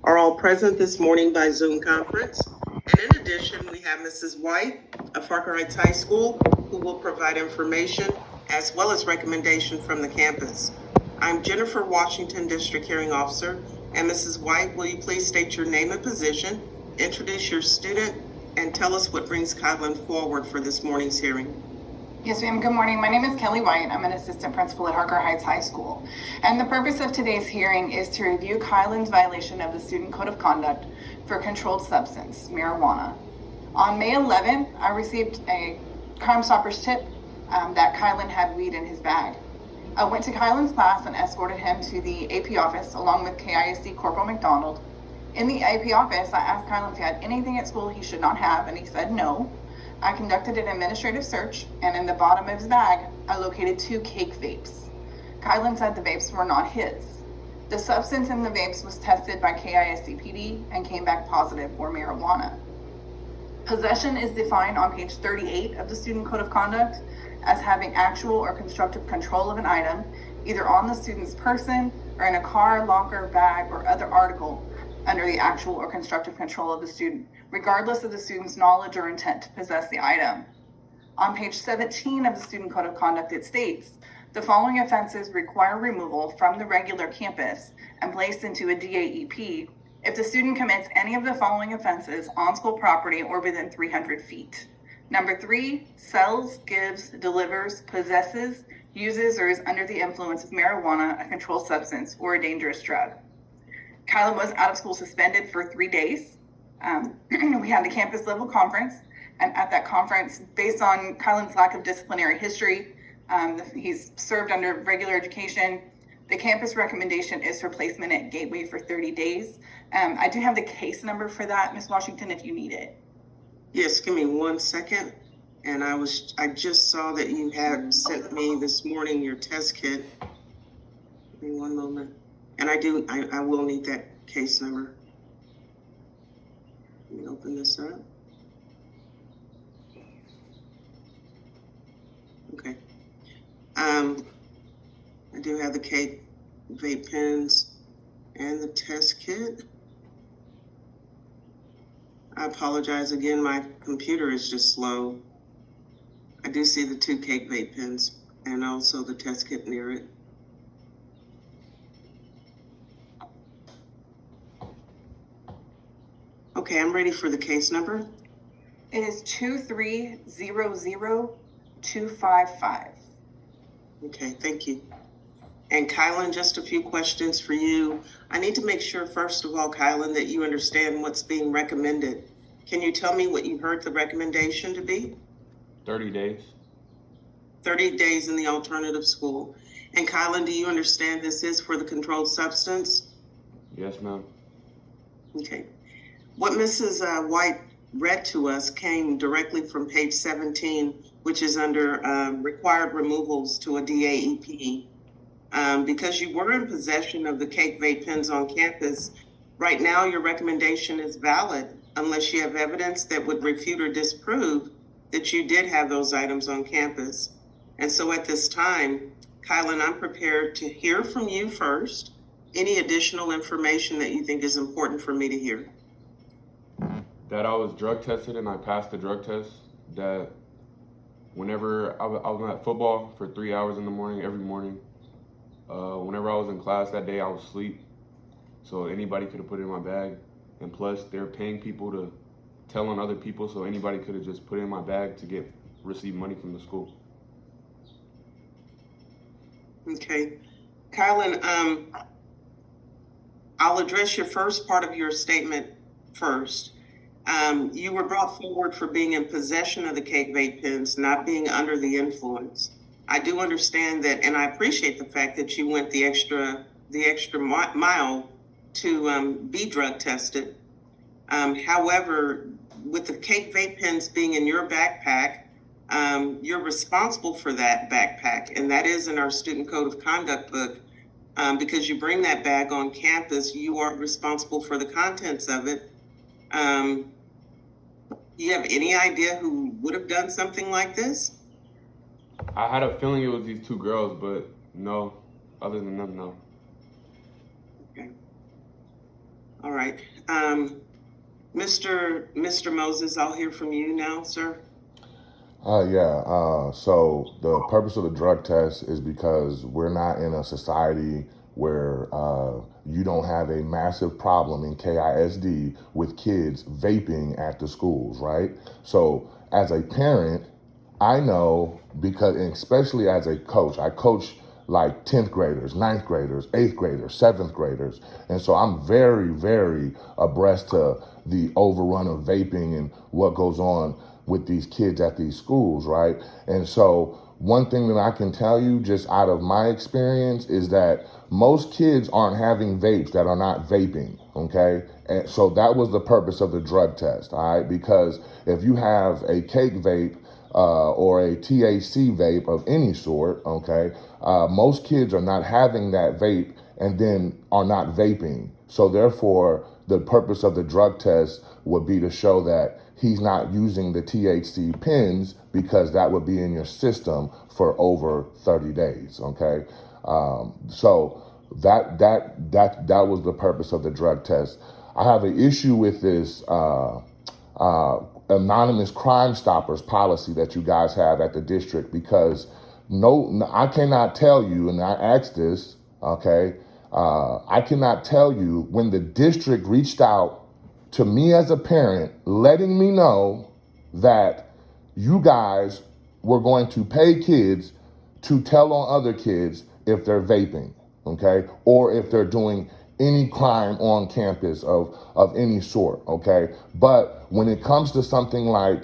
are all present this morning by Zoom conference. And in addition, we have Mrs. White of Harker Heights High School, who will provide information as well as recommendation from the campus. I'm Jennifer Washington, District Hearing Officer. And Mrs. White, will you please state your name and position, introduce your student, and tell us what brings Kylan forward for this morning's hearing? Yes, ma'am. Good morning. My name is Kelly White. I'm an assistant principal at Harker Heights High School. And the purpose of today's hearing is to review Kylan's violation of the Student Code of Conduct for controlled substance, marijuana. On May 11th, I received a Crime Stoppers tip that Kylan had weed in his bag. I went to Kylan's class and escorted him to the AP office along with KISD Corporal McDonald. In the AP office, I asked Kylan if he had anything at school he should not have, and he said no. I conducted an administrative search, and in the bottom of his bag, I located 2 cake vapes. Kylan said the vapes were not his. The substance in the vapes was tested by KISD PD and came back positive for marijuana. Possession is defined on page 38 of the Student Code of Conduct as having actual or constructive control of an item, either on the student's person or in a car, locker, bag, or other article under the actual or constructive control of the student, regardless of the student's knowledge or intent to possess the item. On page 17 of the Student Code of Conduct, it states, the following offenses require removal from the regular campus and placed into a DAEP if the student commits any of the following offenses on school property or within 300 feet. Number 3, sells, gives, delivers, possesses, uses, or is under the influence of marijuana, a controlled substance, or a dangerous drug. Kylan was out of school suspended for 3 days. We had the campus level conference, and at that conference, based on Kylan's lack of disciplinary history, he's served under regular education. The campus recommendation is for placement at Gateway for 30 days. I do have the case number for that, Ms. Washington, if you need it. Yes, give me 1 second. And I just saw that you had sent me this morning your test kit. Give me 1 moment. And I will need that case number. Let me open this up. Okay. I do have the cake, vape pens, and the test kit. I apologize again, my computer is just slow. I do see the 2 cake vape pens and also the test kit near it. Okay, I'm ready for the case number. It is 2300255. Okay, thank you. And Kylan, just a few questions for you. I need to make sure, first of all, Kylan, that you understand what's being recommended. Can you tell me what you heard the recommendation to be? 30 days. 30 days in the alternative school. And Kylan, do you understand this is for the controlled substance? Yes, ma'am. Okay. What Mrs. White read to us came directly from page 17, which is under required removals to a DAEP. Because you were in possession of the cake vape pens on campus, right now your recommendation is valid unless you have evidence that would refute or disprove that you did have those items on campus. And so at this time, Kylan, I'm prepared to hear from you first, any additional information that you think is important for me to hear. That I was drug tested and I passed the drug test. That whenever I was at football for 3 hours in the morning, every morning, whenever I was in class that day, I was asleep. So anybody could have put it in my bag. And plus, they're paying people to tell on other people, so anybody could have just put it in my bag to receive money from the school. Okay. Kylan, I'll address your first part of your statement first. You were brought forward for being in possession of the cake vape pens, not being under the influence. I do understand that, and I appreciate the fact that you went the extra mile to be drug tested. However, with the cake vape pens being in your backpack, you're responsible for that backpack, and that is in our Student Code of Conduct book. Because you bring that bag on campus, you are responsible for the contents of it. Do you have any idea who would have done something like this? I had a feeling it was these 2 girls, but no, other than them, no. Okay. right. Mr. Moses, I'll hear from you now, sir. So the purpose of the drug test is because we're not in a society where you don't have a massive problem in KISD with kids vaping at the schools, right? So as a parent, I know because, and especially as a coach, I coach like 10th graders, ninth graders, 8th graders, 7th graders. And so I'm very, very abreast to the overrun of vaping and what goes on with these kids at these schools, right? And so one thing that I can tell you just out of my experience is that most kids aren't having vapes that are not vaping, okay? And so that was the purpose of the drug test, all right? Because if you have a cake vape or a THC vape of any sort, okay, most kids are not having that vape and then are not vaping. So therefore, the purpose of the drug test would be to show that he's not using the THC pens because that would be in your system for over 30 days, okay? So that was the purpose of the drug test. I have an issue with this anonymous Crime Stoppers policy that you guys have at the district because I cannot tell you, and I asked this, okay, I cannot tell you when the district reached out to me as a parent, letting me know that you guys were going to pay kids to tell on other kids if they're vaping, okay, or if they're doing any crime on campus of any sort, okay? But when it comes to something like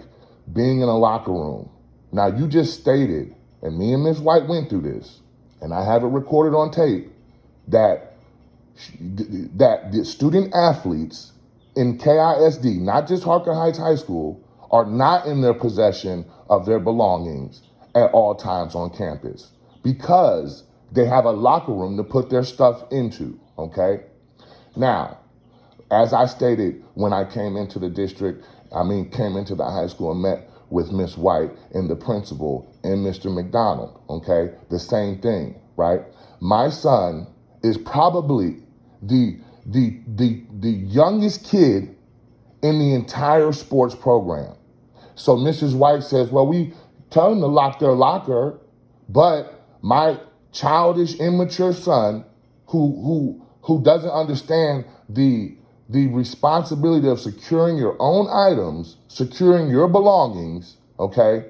being in a locker room, now you just stated, and me and Ms. White went through this, and I have it recorded on tape, that the student athletes in KISD, not just Harker Heights High School, are not in their possession of their belongings at all times on campus because they have a locker room to put their stuff into, okay? Now, as I stated when I came into the district, came into the high school and met with Miss White and the principal and Mr. McDonald, okay? The same thing, right? My son is probably the youngest kid in the entire sports program. So Mrs. White says, well, we tell them to lock their locker, but my childish, immature son who doesn't understand the responsibility of securing your own items, securing your belongings, okay,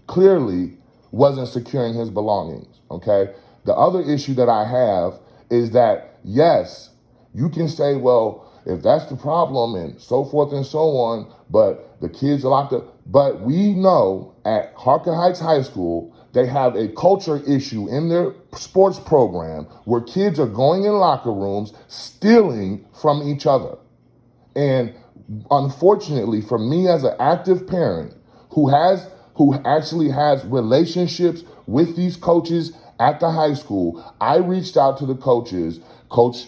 clearly wasn't securing his belongings, okay? The other issue that I have is that, yes, you can say, well, if that's the problem and so forth and so on, but the kids are locked up. But we know at Harker Heights High School, they have a culture issue in their sports program where kids are going in locker rooms, stealing from each other. And unfortunately, for me as an active parent who actually has relationships with these coaches at the high school, I reached out to the coaches, Coach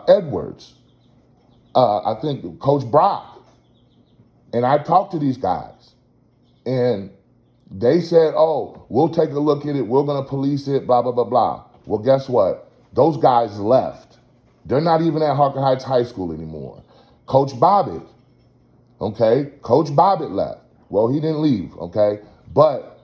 Edwards, I think Coach Brock, and I talked to these guys, and they said, oh, we'll take a look at it, we're gonna police it, blah, blah, blah, blah. Well, guess what? Those guys left. They're not even at Harker Heights High School anymore. Coach Bobbitt, okay? Coach Bobbitt left. Well, he didn't leave, okay? But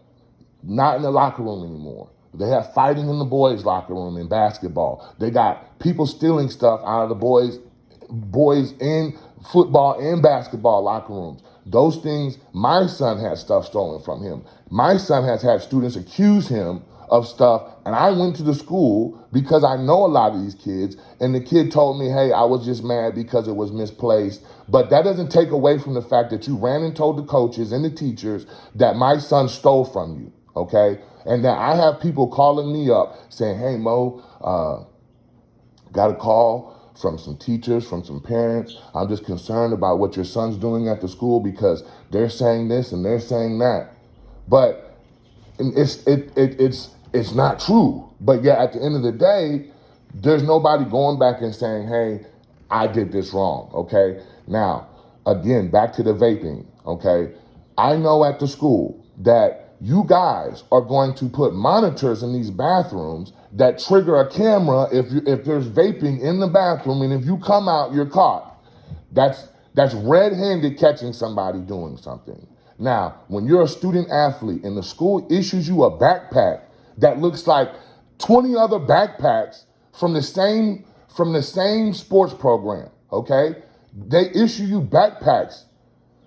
not in the locker room anymore. They have fighting in the boys' locker room in basketball. They got people stealing stuff out of the boys in football and basketball locker rooms. Those things, my son had stuff stolen from him. My son has had students accuse him of stuff, and I went to the school because I know a lot of these kids, and the kid told me, hey, I was just mad because it was misplaced. But that doesn't take away from the fact that you ran and told the coaches and the teachers that my son stole from you, okay? And that I have people calling me up saying, hey, Mo, got a call from some teachers, from some parents. I'm just concerned about what your son's doing at the school because they're saying this and they're saying that. But it's not true. But yet at the end of the day, there's nobody going back and saying, hey, I did this wrong, okay? Now, again, back to the vaping, okay? I know at the school that you guys are going to put monitors in these bathrooms that trigger a camera if there's vaping in the bathroom, and if you come out, you're caught. That's red-handed catching somebody doing something. Now, when you're a student athlete and the school issues you a backpack that looks like 20 other backpacks from the same sports program, okay? They issue you backpacks.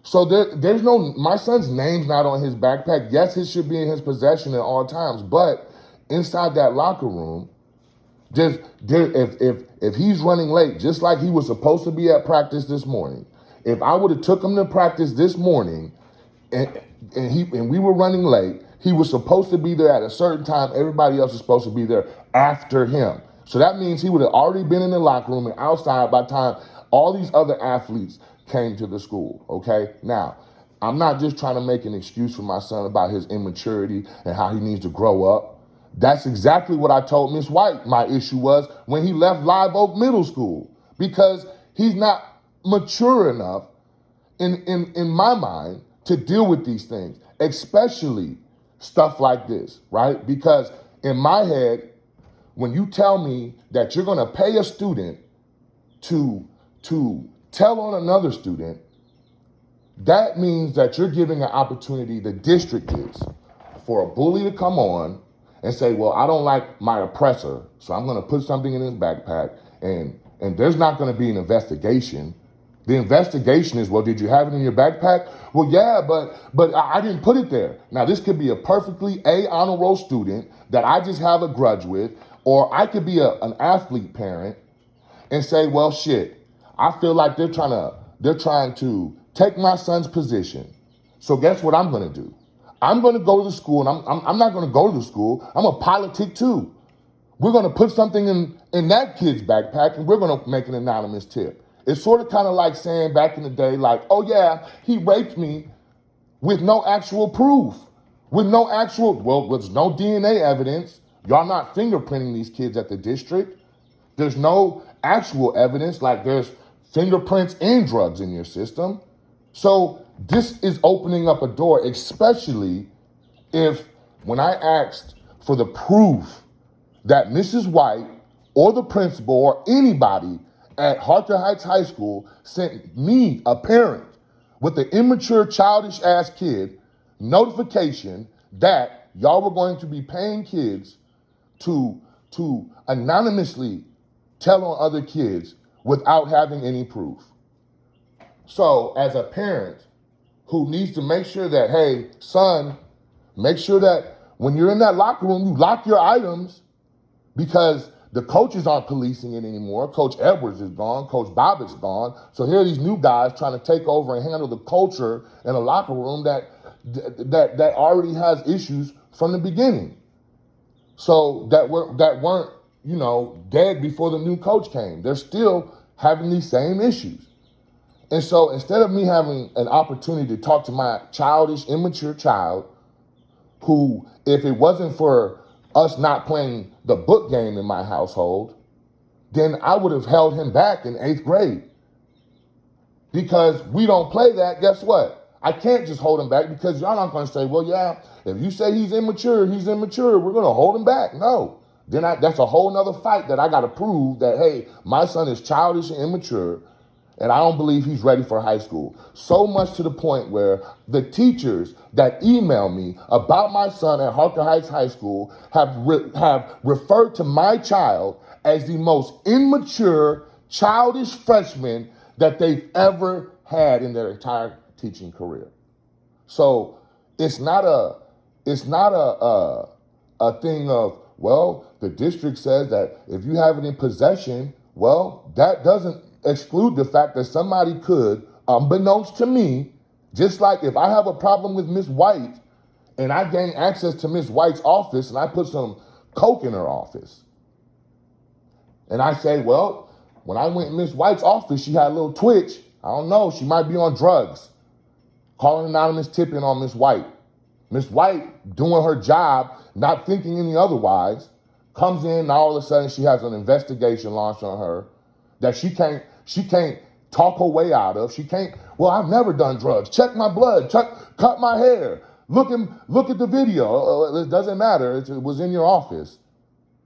So there's no, my son's name's not on his backpack. Yes, it should be in his possession at all times, but inside that locker room, if he's running late, just like he was supposed to be at practice this morning, if I would have took him to practice this morning and we were running late, he was supposed to be there at a certain time. Everybody else is supposed to be there after him. So that means he would have already been in the locker room and outside by the time all these other athletes came to the school, okay? Now, I'm not just trying to make an excuse for my son about his immaturity and how he needs to grow up. That's exactly what I told Miss White my issue was when he left Live Oak Middle School, because he's not mature enough in my mind to deal with these things, especially stuff like this, right? Because in my head, when you tell me that you're gonna pay a student to tell on another student, that means that you're giving an opportunity, the district is, for a bully to come on and say, well, I don't like my oppressor, so I'm gonna put something in his backpack, and there's not gonna be an investigation. The investigation is, well, did you have it in your backpack? Well, yeah, but I didn't put it there. Now, this could be a perfectly honor roll student that I just have a grudge with, or I could be an athlete parent and say, well, shit, I feel like they're trying to take my son's position. So guess what I'm gonna do? I'm gonna go to the school, and I'm not gonna go to the school. I'm a politic too. We're gonna put something in that kid's backpack, and we're gonna make an anonymous tip. It's sort of kind of like saying back in the day, like, oh yeah, he raped me with no actual proof, with no DNA evidence. Y'all not fingerprinting these kids at the district. There's no actual evidence, like there's fingerprints and drugs in your system. So this is opening up a door, especially if when I asked for the proof that Mrs. White or the principal or anybody at Harker Heights High School sent me, a parent, with an immature, childish ass kid, notification that y'all were going to be paying kids to anonymously tell on other kids without having any proof. So as a parent who needs to make sure that, hey, son, make sure that when you're in that locker room, you lock your items, because the coaches aren't policing it anymore. Coach Edwards is gone. Coach Bobbitt's gone. So here are these new guys trying to take over and handle the culture in a locker room that already has issues from the beginning. So that weren't dead before the new coach came. They're still having these same issues. And so instead of me having an opportunity to talk to my childish, immature child, who, if it wasn't for us not playing the book game in my household, then I would have held him back in 8th grade. Because we don't play that, guess what? I can't just hold him back, because y'all not gonna say, well, yeah, if you say he's immature, we're gonna hold him back. No. Then that's a whole nother fight that I gotta prove that, hey, my son is childish and immature, and I don't believe he's ready for high school. So much to the point where the teachers that email me about my son at Harker Heights High School have referred to my child as the most immature, childish freshman that they've ever had in their entire teaching career. So it's not a thing of, well, the district says that if you have it in possession, well, that doesn't exclude the fact that somebody could, unbeknownst to me, just like if I have a problem with Miss White and I gain access to Miss White's office and I put some coke in her office, and I say, well, when I went in Miss White's office, she had a little twitch. I don't know, she might be on drugs. Call an anonymous tip in on Miss White. Miss White, doing her job, not thinking any otherwise, comes in and all of a sudden she has an investigation launched on her that she can't talk her way out of. She can't, well, I've never done drugs. Check my blood, cut my hair. Look at the video. It doesn't matter. It was in your office.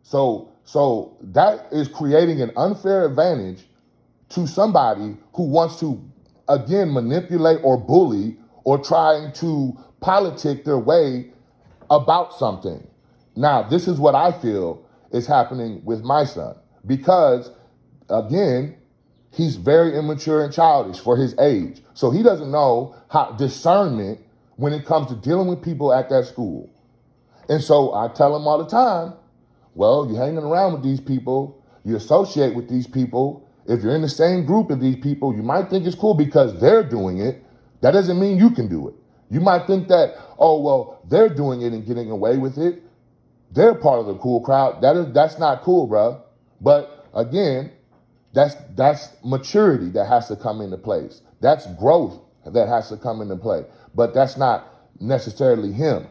So that is creating an unfair advantage to somebody who wants to, again, manipulate or bully or trying to politic their way about something. Now, this is what I feel is happening with my son because, again, he's very immature and childish for his age. So he doesn't know how discernment when it comes to dealing with people at that school. And so I tell him all the time, well, you're hanging around with these people, you associate with these people. If you're in the same group of these people, you might think it's cool because they're doing it. That doesn't mean you can do it. You might think that, oh, well, they're doing it and getting away with it. They're part of the cool crowd. That's not cool, bro. But again, that's maturity that has to come into place. That's growth that has to come into play. But that's not necessarily him.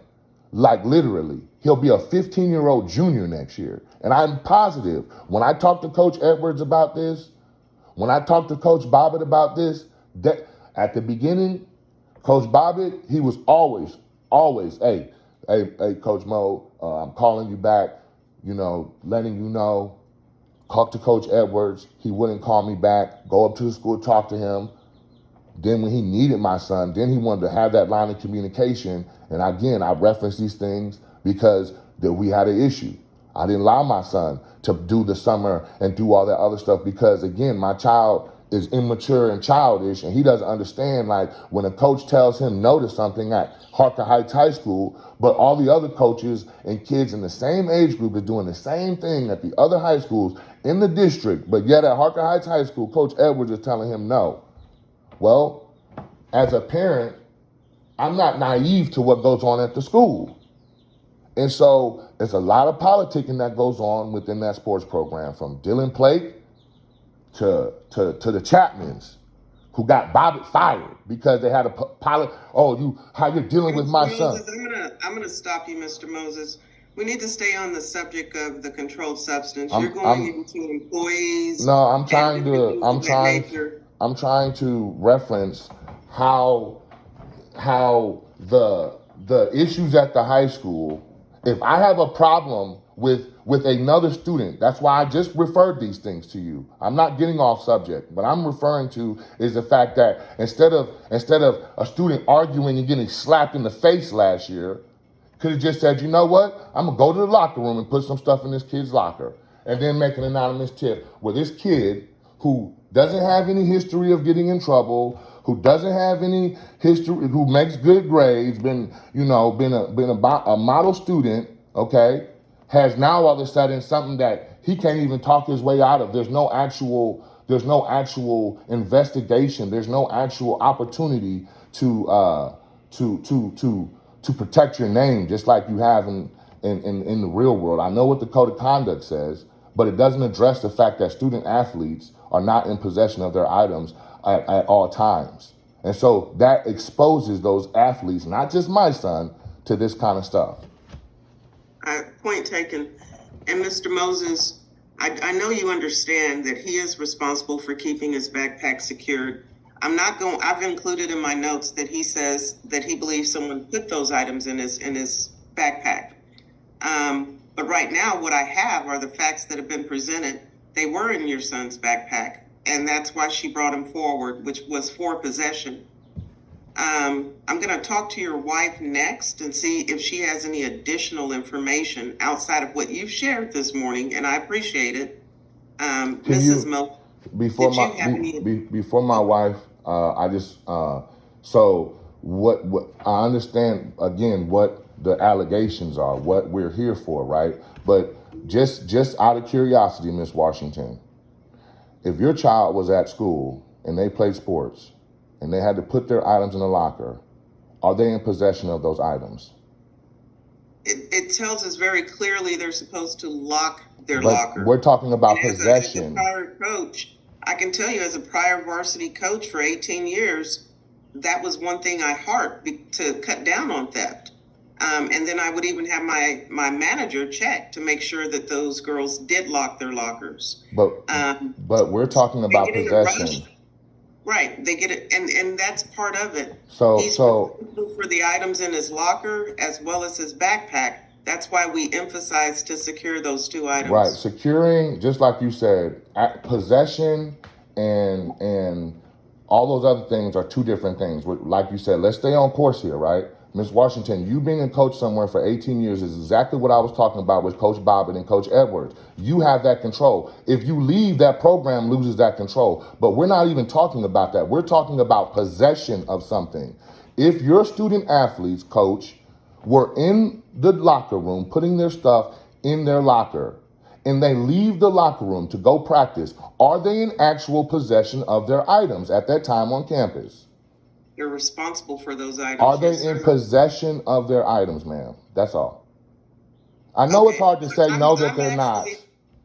Like literally, he'll be a 15-year-old junior next year. And I'm positive when I talk to Coach Edwards about this, when I talk to Coach Bobbitt about this, that at the beginning, Coach Bobbitt, he was always, hey, Coach Mo, I'm calling you back, letting you know. Talk to Coach Edwards. He wouldn't call me back. Go up to the school, talk to him. Then when he needed my son, then he wanted to have that line of communication. And again, I reference these things because we had an issue. I didn't allow my son to do the summer and do all that other stuff because, again, my child is immature and childish, and he doesn't understand, like, when a coach tells him no to something at Harker Heights High School, but all the other coaches and kids in the same age group are doing the same thing at the other high schools in the district, but yet at Harker Heights High School, Coach Edwards is telling him no. Well, as a parent, I'm not naive to what goes on at the school. And so there's a lot of politicking that goes on within that sports program, from Dylan Plake to the Chapmans, who got Bobbitt fired because they had a how you're dealing with my son. Moses, I'm gonna stop you, Mr. Moses. We need to stay on the subject of the controlled substance. You're going into employees. No, I'm trying to reference how the issues at the high school. If I have a problem with another student, that's why I just referred these things to you. I'm not getting off subject. What I'm referring to is the fact that instead of a student arguing and getting slapped in the face last year, could have just said, you know what? I'm gonna go to the locker room and put some stuff in this kid's locker, and then make an anonymous tip where this kid who doesn't have any history of getting in trouble, who doesn't have any history, who makes good grades, been a model student, okay, has now all of a sudden something that he can't even talk his way out of. There's no actual investigation. There's no actual opportunity to protect your name, just like you have in the real world. I know what the code of conduct says, but it doesn't address the fact that student athletes are not in possession of their items at all times. And so that exposes those athletes, not just my son, to this kind of stuff. Point taken. And Mr. Moses, I know you understand that he is responsible for keeping his backpack secured. I've included in my notes that he says that he believes someone put those items in his backpack. But right now, what I have are the facts that have been presented. They were in your son's backpack, and that's why she brought him forward, which was for possession. I'm going to talk to your wife next and see if she has any additional information outside of what you've shared this morning, and I appreciate it. Mrs. Mo, before my wife, so what I understand again what the allegations are, what we're here for, right? But just out of curiosity, Miss Washington, if your child was at school and they played sports and they had to put their items in a locker, are they in possession of those items? It tells us very clearly they're supposed to lock their locker. We're talking about possession. As a prior coach, I can tell you, as a prior varsity coach for 18 years, that was one thing I harped to cut down on theft. And then I would even have my manager check to make sure that those girls did lock their lockers. But we're talking about possession. Right, they get it, and that's part of it. So He's responsible for the items in his locker as well as his backpack. That's why we emphasize to secure those two items. right, securing, just like you said, possession and all those other things are two different things. Like you said, let's stay on course here, right? Ms. Washington, you being a coach somewhere for 18 years is exactly what I was talking about with Coach Bobbitt and Coach Edwards. You have that control. If you leave, that program loses that control. But we're not even talking about that. We're talking about possession of something. If your student athletes, coach, were in the locker room putting their stuff in their locker and they leave the locker room to go practice, are they in actual possession of their items at that time on campus? You're responsible for those items. Are they yes, in sir. possession of their items, ma'am? That's all. I know it's hard to say no that they're not.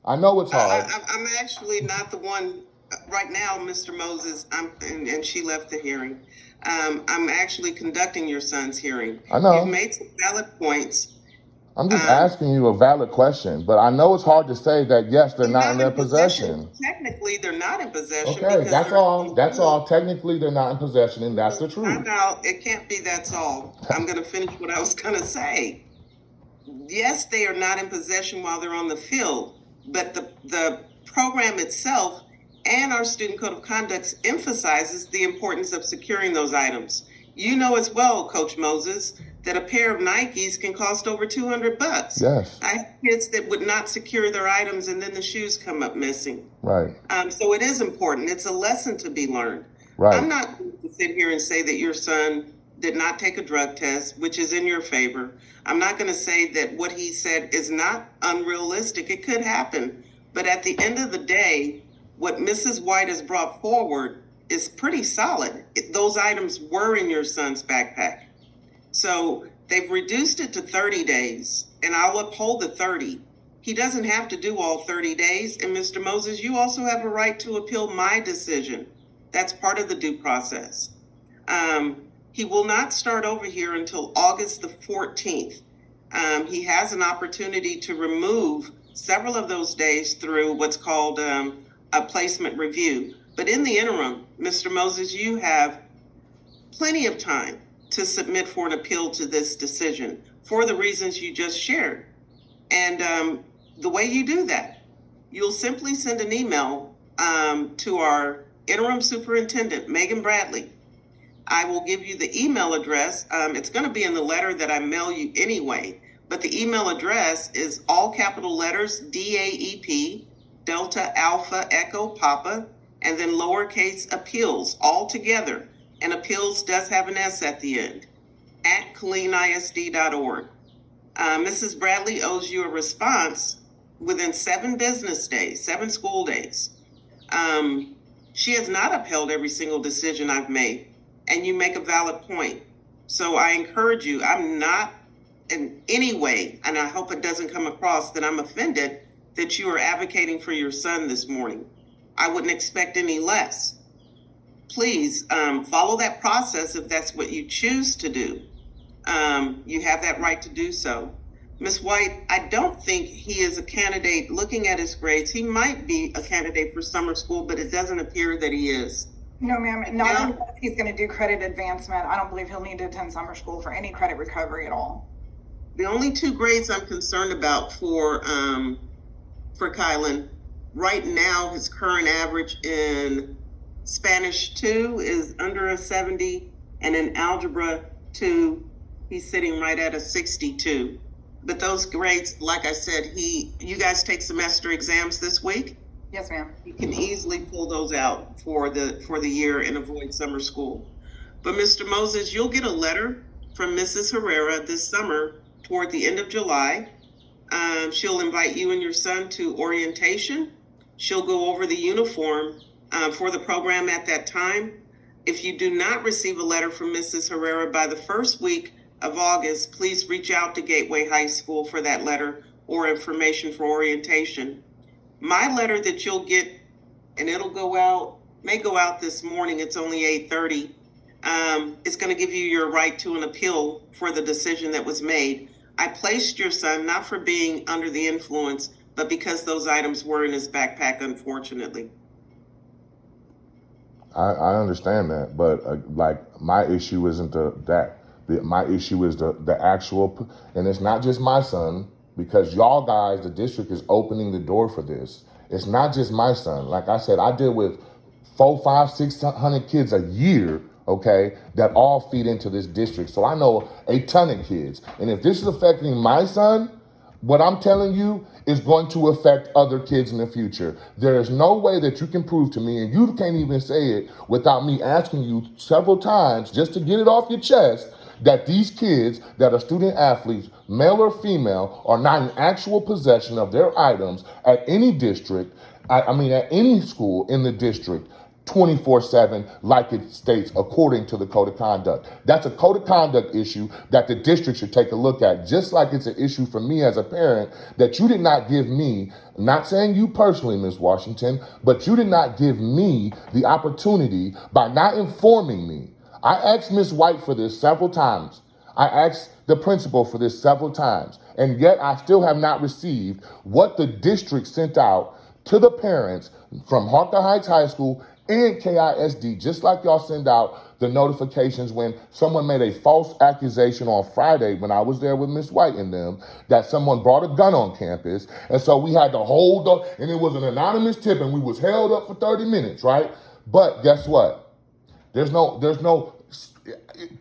I know it's hard. I'm actually not the one right now, Mr. Moses. And she left the hearing. I'm actually conducting your son's hearing. I know. You've made some valid points. I'm just asking you a valid question, but I know it's hard to say that, yes, they're not in their possession. Technically, they're not in possession. Okay, because that's they're- all. That's all. Technically, they're not in possession, and that's the truth. Now, it can't be that's all. I'm going to finish what I was going to say. Yes, they are not in possession while they're on the field, but the program itself and our student code of conduct emphasizes the importance of securing those items. You know as well, Coach Moses, that a pair of Nikes can cost over $200. Yes. I have kids that would not secure their items and then the shoes come up missing. Right. So it is important. It's a lesson to be learned. Right. I'm not going to sit here and say that your son did not take a drug test, which is in your favor. I'm not going to say that what he said is not unrealistic. It could happen. But at the end of the day, what Mrs. White has brought forward is pretty solid. Those items were in your son's backpack. So they've reduced it to 30 days, and I'll uphold the 30. He doesn't have to do all 30 days. And Mr. Moses, you also have a right to appeal my decision. That's part of the due process. He will not start over here until August the 14th. He has an opportunity to remove several of those days through what's called a placement review. But in the interim, Mr. Moses, you have plenty of time to submit for an appeal to this decision for the reasons you just shared. And the way you do that, you'll simply send an email to our interim superintendent, Megan Bradley. I will give you the email address. It's going to be in the letter that I mail you anyway, but the email address is all capital letters, DAEP, Delta Alpha Echo Papa, and then lowercase appeals, all together. And appeals does have an S at the end, at KilleenISD.org. Mrs. Bradley owes you a response within 7 business days, 7 school days. She has not upheld every single decision I've made, and you make a valid point. So I encourage you, I'm not in any way, and I hope it doesn't come across that I'm offended that you are advocating for your son this morning. I wouldn't expect any less. Please follow that process if that's what you choose to do. You have that right to do so. Ms. White, I don't think he is a candidate. Looking at his grades, he might be a candidate for summer school, but it doesn't appear that he is. No, ma'am. Not unless he's going to do credit advancement. I don't believe he'll need to attend summer school for any credit recovery at all. The only 2 grades I'm concerned about for Kylan right now, his current average in Spanish 2 is under a 70, and in Algebra 2, he's sitting right at a 62. But those grades, like I said, you guys take semester exams this week? Yes, ma'am. You can easily pull those out for the year and avoid summer school. But Mr. Moses, you'll get a letter from Mrs. Herrera this summer toward the end of July. She'll invite you and your son to orientation. She'll go over the uniform for the program at that time. If you do not receive a letter from Mrs. Herrera by the first week of August, please reach out to Gateway High School for that letter or information for orientation. My letter that you'll get, and it'll may go out this morning, it's only 8:30. It's going to give you your right to an appeal for the decision that was made. I placed your son not for being under the influence, but because those items were in his backpack, unfortunately. I understand that, but like my issue isn't my issue is the actual, and it's not just my son, because y'all guys, the district is opening the door for this. It's not just my son. Like I said, I deal with 400, 500, 600 kids a year, okay, that all feed into this district. So I know a ton of kids. And if this is affecting my son, what I'm telling you is going to affect other kids in the future. There is no way that you can prove to me, and you can't even say it without me asking you several times just to get it off your chest, that these kids that are student athletes, male or female, are not in actual possession of their items at any district, at any school in the district, 24/7, like it states according to the code of conduct. That's a code of conduct issue that the district should take a look at, just like it's an issue for me as a parent that you did not give me, not saying you personally, Ms. Washington, but you did not give me the opportunity by not informing me. I asked Ms. White for this several times. I asked the principal for this several times, and yet I still have not received what the district sent out to the parents from Harker Heights High School and KISD, just like y'all send out the notifications when someone made a false accusation on Friday when I was there with Miss White and them, that someone brought a gun on campus. And so we had to hold up, and it was an anonymous tip, and we was held up for 30 minutes, right? But guess what? There's no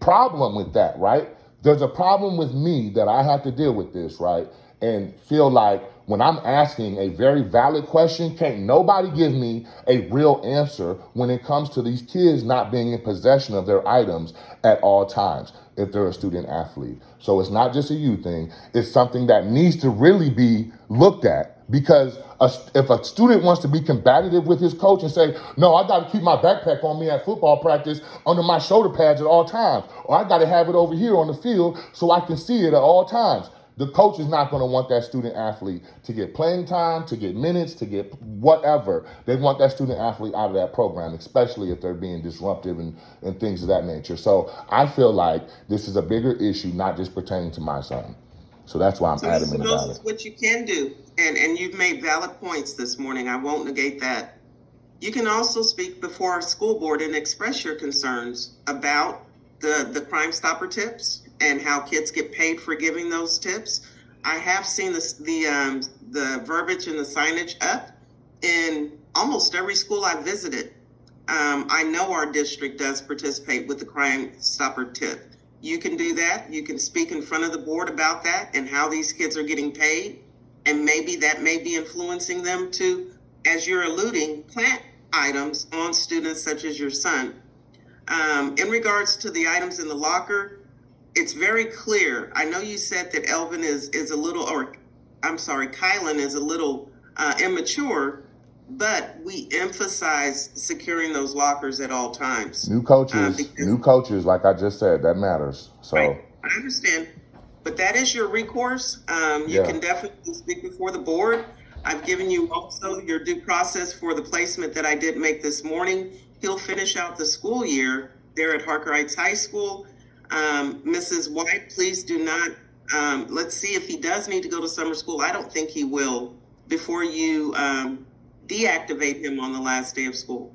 problem with that, right? There's a problem with me that I have to deal with this, right? And feel like when I'm asking a very valid question, can't nobody give me a real answer when it comes to these kids not being in possession of their items at all times if they're a student athlete. So it's not just a you thing. It's something that needs to really be looked at, because if a student wants to be combative with his coach and say, no, I got to keep my backpack on me at football practice under my shoulder pads at all times, or I got to have it over here on the field so I can see it at all times. The coach is not going to want that student athlete to get playing time, to get minutes, to get whatever. They want that student athlete out of that program, especially if they're being disruptive and things of that nature. So I feel like this is a bigger issue, not just pertaining to my son. So that's why I'm So adamant Mr. about Moses, it. what you can do, and you've made valid points this morning, I won't negate that. You can also speak before our school board and express your concerns about the Crime Stopper tips and how kids get paid for giving those tips. I have seen the verbiage and the signage up in almost every school I've visited. I know our district does participate with the Crime Stopper tip. You can do that. You can speak in front of the board about that and how these kids are getting paid. And maybe that may be influencing them to, as you're alluding, plant items on students such as your son. In regards to the items in the locker, it's very clear. I know you said that Kylan is a little immature, but we emphasize securing those lockers at all times. New coaches, like I just said, that matters. So right, I understand, but that is your recourse. You can definitely speak before the board. I've given you also your due process for the placement that I did make this morning. He'll finish out the school year there at Harker Heights High School. Mrs. White, please do not, let's see if he does need to go to summer school. I don't think he will, before you deactivate him on the last day of school.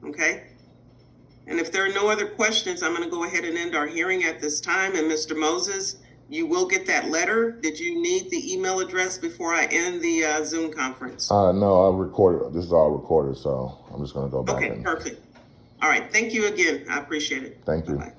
Okay? And if there are no other questions, I'm going to go ahead and end our hearing at this time. And Mr. Moses, you will get that letter. Did you need the email address before I end the Zoom conference? no, I recorded. This is all recorded, so I'm just going to go back. Okay, perfect. All right. Thank you again. I appreciate it. Thank you. Bye-bye.